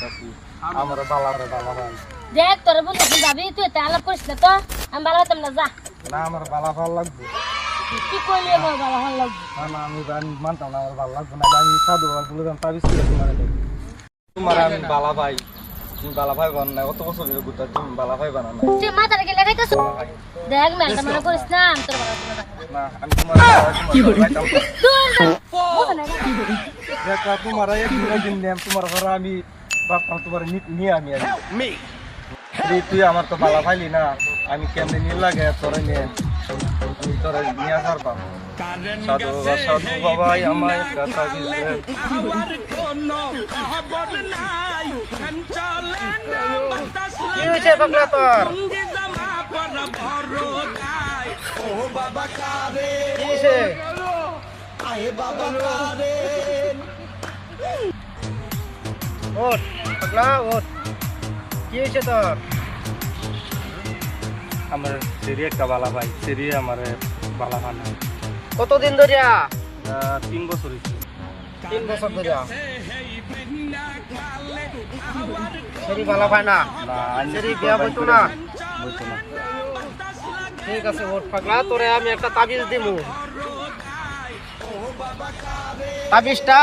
কইতাছি আমার বালা ভাই দেখ তোর বন্ধু তুই যাবি তুই এটা আলাপ করিস না তো আমি ভালো হতাম না যা না আমার বালা ভালো লাগবে কি কইলি আমার ভালো ভালো লাগবে না আমি মানতাম না আমার ভালো লাগবে না আমি সাধু বলে তাবিজ করে তোমার আমি বালা ভাই তুমি বালা ভাই বান না কত বছর ধরে ঘুরতে তুমি বালা ভাই বানা না তুই মাথার কি লাগাইতাছ দেখ মেলটা মনে করিস না আমি তোর ভালো না আমি তোমার কি বলি দেখা তোমার একদিন দিন তোমার ঘরে আমি বাপা তোমার নিয়ে আমি তুই আমার তো বালা ভাইলি না আমি কেমনে নিয়ে লাগে তোরা নিয়ে আমি তোরা নিয়ে পারবাম সাধু বাবাই আমার কথা কি হয়েছে পাগলা তোর কি হয়েছে ওঠ পাগলা ওঠ কি হয়েছে তোর আমার সেরি একটা বালা ভাই সেরি আমার বালা ভানা কতদিন ধরিয়া 3 বছর হয়েছে 3 বছর ধরিয়া সেরি ভালো হয় না সেরি বিয়া বইতো না ঠিক আছে ওঠ পাগলা তোরে আমি একটা তাবিজ দিমু তাবিজটা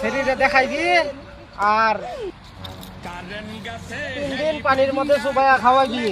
সেরিরে দেখাইবি আর 3 দিন পানির মধ্যে চুবাইয়া খাওয়াইবি